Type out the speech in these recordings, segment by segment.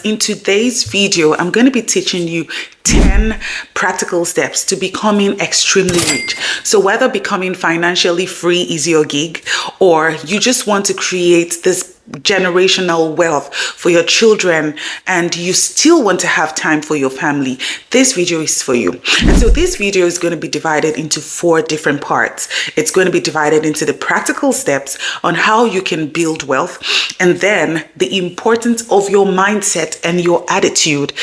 In today's video, I'm going to be teaching you 10 practical steps to becoming extremely rich. So whether becoming financially free is your gig, or you just want to create this generational wealth for your children and you still want to have time for your family, this video is for you. And so this video is going to be divided into 4 different parts. It's going to be divided into the practical steps on how you can build wealth, and then the importance of your mindset and your attitude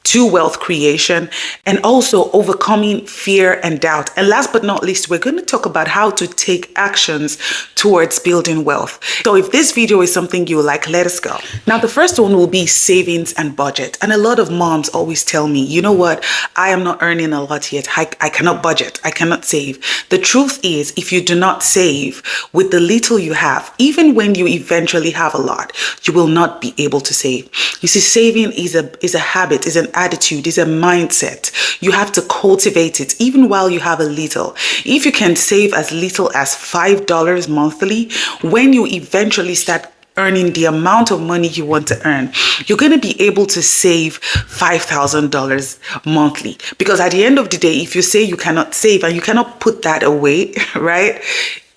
to wealth creation, and also overcoming fear and doubt. And last but not least, we're going to talk about how to take actions towards building wealth. So if this video is something you like, let us go. Now, the first one will be savings and budget. And a lot of moms always tell me, you know what, I am not earning a lot yet. I cannot budget. I cannot save. The truth is, if you do not save with the little you have, even when you eventually have a lot, you will not be able to save. You see, saving is a habit, is an attitude, is a mindset. You have to cultivate it even while you have a little. If you can save as little as $5 monthly, when you eventually start earning the amount of money you want to earn, you're going to be able to save $5,000 monthly. Because at the end of the day, if you say you cannot save and you cannot put that away, right,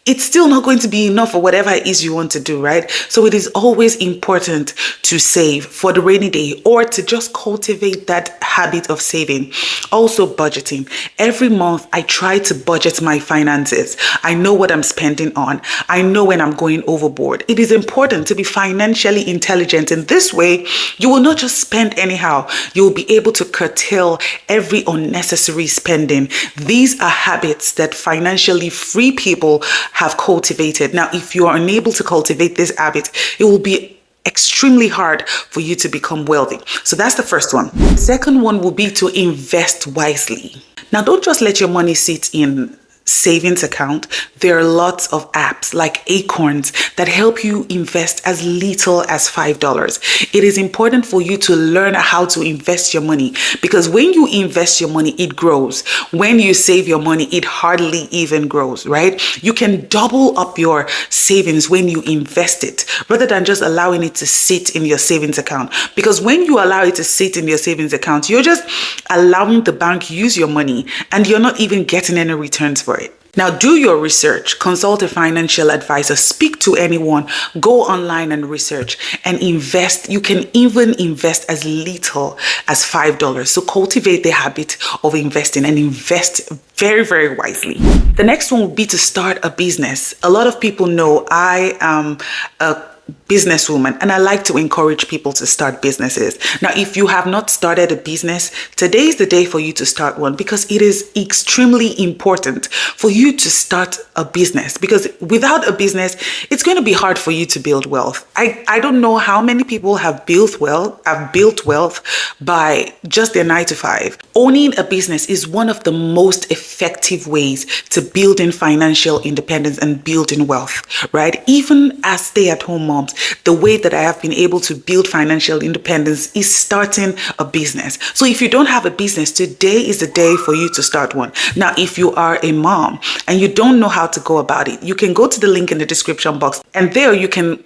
it's still not going to be enough for whatever it is you want to do, right? So it is always important to save for the rainy day, or to just cultivate that habit of saving. Also budgeting. Every month I try to budget my finances. I know what I'm spending on. I know when I'm going overboard. It is important to be financially intelligent. In this way, you will not just spend anyhow. You will be able to curtail every unnecessary spending. These are habits that financially free people have cultivated. Now, if you are unable to cultivate this habit, it will be extremely hard for you to become wealthy. So that's the first one. The second one will be to invest wisely. Now, don't just let your money sit in savings account. There are lots of apps like Acorns that help you invest as little as $5. It is important for you to learn how to invest your money, because when you invest your money, it grows. When you save your money, it hardly even grows, right? You can double up your savings when you invest it, rather than just allowing it to sit in your savings account. Because when you allow it to sit in your savings account, you're just allowing the bank use your money and you're not even getting any returns for it. Now, do your research, consult a financial advisor, speak to anyone, go online and research and invest. You can even invest as little as $5. So cultivate the habit of investing and invest very, very wisely. The next one would be to start a business. A lot of people know I am a businesswoman, and I like to encourage people to start businesses. Now, if you have not started a business, today is the day for you to start one, because it is extremely important for you to start a business, because without a business, it's going to be hard for you to build wealth. I don't know how many people have built wealth by just their 9 to 5. Owning a business is one of the most effective ways to building financial independence and building wealth, right? Even as stay-at-home moms, the way that I have been able to build financial independence is starting a business. So if you don't have a business, today is the day for you to start one. Now, if you are a mom and you don't know how to go about it, you can go to the link in the description box, and there you can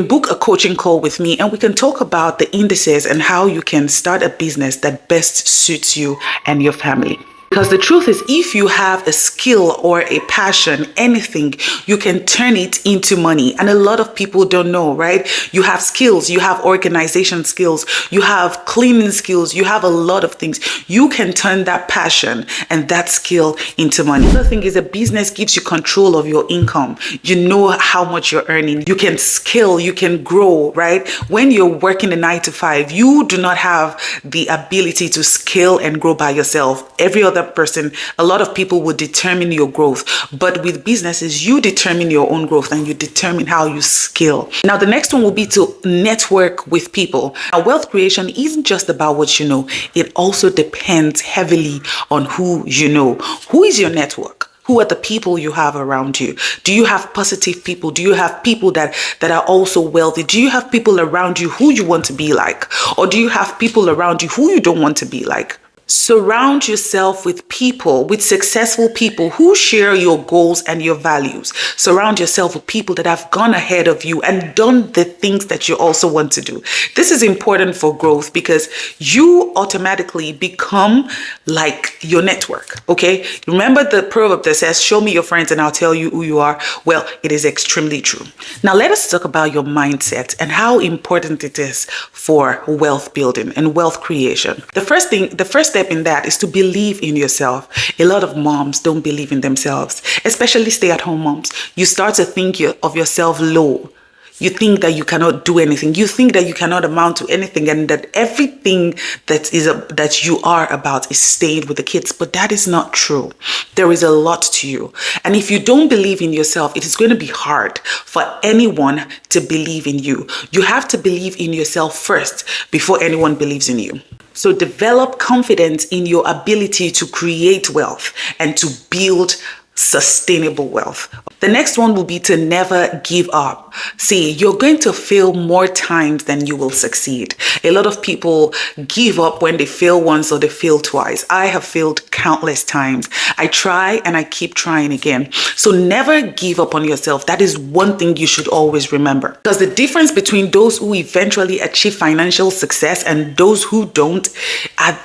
book a coaching call with me, and we can talk about the indices and how you can start a business that best suits you and your family. Because the truth is, if you have a skill or a passion, anything, you can turn it into money. And a lot of people don't know, right? You have skills, you have organization skills, you have cleaning skills, you have a lot of things. You can turn that passion and that skill into money. The other thing is, a business gives you control of your income. You know how much you're earning. You can scale, you can grow, right? When you're working a 9 to 5, you do not have the ability to scale and grow by yourself. Every other person, a lot of people will determine your growth, but with businesses, you determine your own growth and you determine how you scale. Now, the next one will be to network with people. Now, wealth creation isn't just about what you know. It also depends heavily on who you know. Who is your network? Who are the people you have around you? Do you have positive people? Do you have people that are also wealthy? Do you have people around you who you want to be like? Or do you have people around you who you don't want to be like? Surround yourself with people, with successful people who share your goals and your values. Surround yourself with people that have gone ahead of you and done the things that you also want to do. This is important for growth because you automatically become like your network, okay? Remember the proverb that says, show me your friends and I'll tell you who you are? Well, it is extremely true. Now let us talk about your mindset and how important it is for wealth building and wealth creation. The first step in that is to believe in yourself. A lot of moms don't believe in themselves, especially stay-at-home moms. You start to think of yourself low. You think that you cannot do anything. You think that you cannot amount to anything, and that everything that you are about is staying with the kids. But that is not true. There is a lot to you. And if you don't believe in yourself, it is going to be hard for anyone to believe in you. You have to believe in yourself first before anyone believes in you. So develop confidence in your ability to create wealth and to build sustainable wealth. The next one will be to never give up. See, you're going to fail more times than you will succeed. A lot of people give up when they fail once or they fail twice. I have failed countless times. I try and I keep trying again. So never give up on yourself. That is one thing you should always remember. Because the difference between those who eventually achieve financial success and those who don't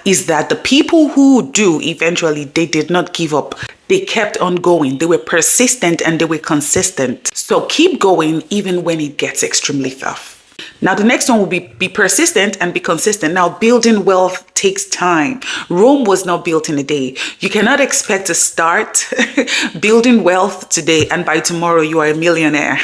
is that the people who do eventually, they did not give up. They kept on going. They were persistent and they were consistent. So keep going even when it gets extremely tough. Now, the next one will be persistent and be consistent. Now, building wealth takes time. Rome was not built in a day. You cannot expect to start building wealth today and by tomorrow you are a millionaire.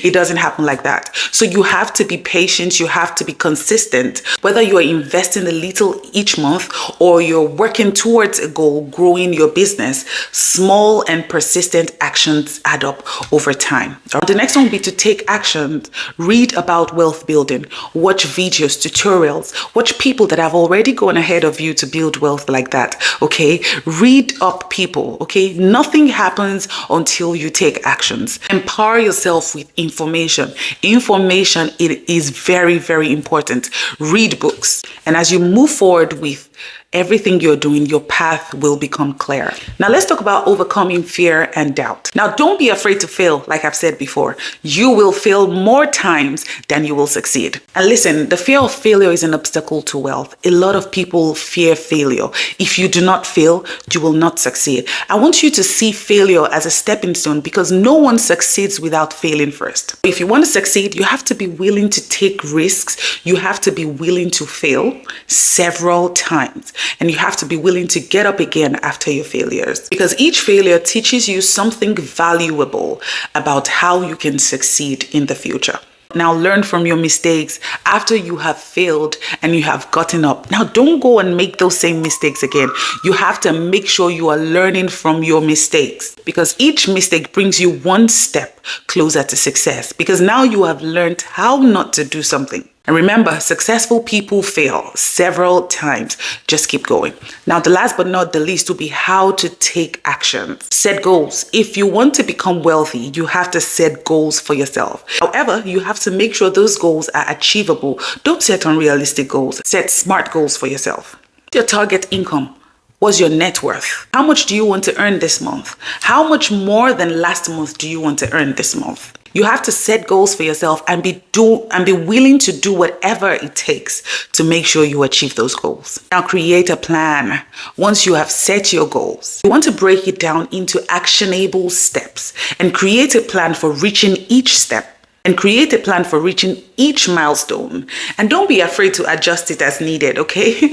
It doesn't happen like that. So you have to be patient. You have to be consistent. Whether you are investing a little each month or you're working towards a goal, growing your business, small and persistent actions add up over time. The next one will be to take action. Read about wealth building. Watch videos, tutorials. Watch people that have already gone ahead of you to build wealth like that. Okay? Read up people. Okay? Nothing happens until you take actions. Empower yourself with information. Information, it is very, very important. Read books. And as you move forward with everything you're doing, your path will become clear. Now let's talk about overcoming fear and doubt. Now don't be afraid to fail, like I've said before. You will fail more times than you will succeed. And listen, the fear of failure is an obstacle to wealth. A lot of people fear failure. If you do not fail, you will not succeed. I want you to see failure as a stepping stone because no one succeeds without failing first. If you want to succeed, you have to be willing to take risks. You have to be willing to fail several times. And you have to be willing to get up again after your failures, because each failure teaches you something valuable about how you can succeed in the future. Now learn from your mistakes after you have failed and you have gotten up. Now don't go and make those same mistakes again. You have to make sure you are learning from your mistakes, because each mistake brings you one step closer to success, because now you have learned how not to do something. And remember, successful people fail several times. Just keep going. Now, the last but not the least will be how to take action. Set goals. If you want to become wealthy, you have to set goals for yourself. However, you have to make sure those goals are achievable. Don't set unrealistic goals. Set smart goals for yourself. Your target income. What's your net worth? How much do you want to earn this month? How much more than last month do you want to earn this month? You have to set goals for yourself and be willing to do whatever it takes to make sure you achieve those goals. Now create a plan. Once you have set your goals, you want to break it down into actionable steps and create a plan for reaching each step. And create a plan for reaching each milestone. And don't be afraid to adjust it as needed, okay?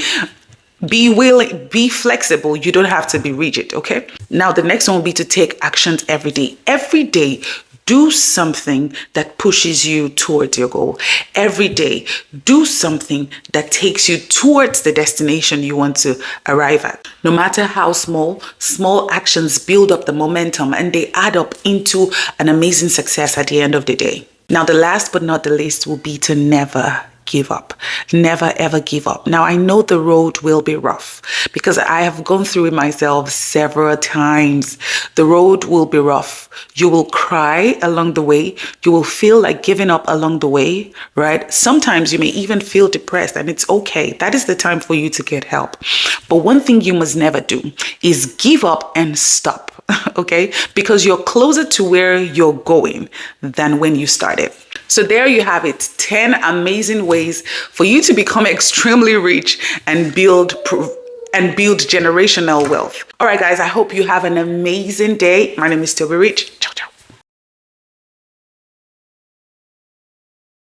Be willing, be flexible. You don't have to be rigid, okay? Now, the next one will be to take actions every day. Every day, do something that pushes you towards your goal. Every day, do something that takes you towards the destination you want to arrive at. No matter how small actions build up the momentum and they add up into an amazing success at the end of the day. Now, the last but not the least will be to never give up. Never ever give up. Now, I know the road will be rough because I have gone through it myself several times. The road will be rough. You will cry along the way. You will feel like giving up along the way, right? Sometimes you may even feel depressed, and it's okay. That is the time for you to get help. But one thing you must never do is give up and stop, okay? Because you're closer to where you're going than when you started. So there you have it, 10 amazing ways for you to become extremely rich and build generational wealth. All right, guys, I hope you have an amazing day. My name is thetobyrich.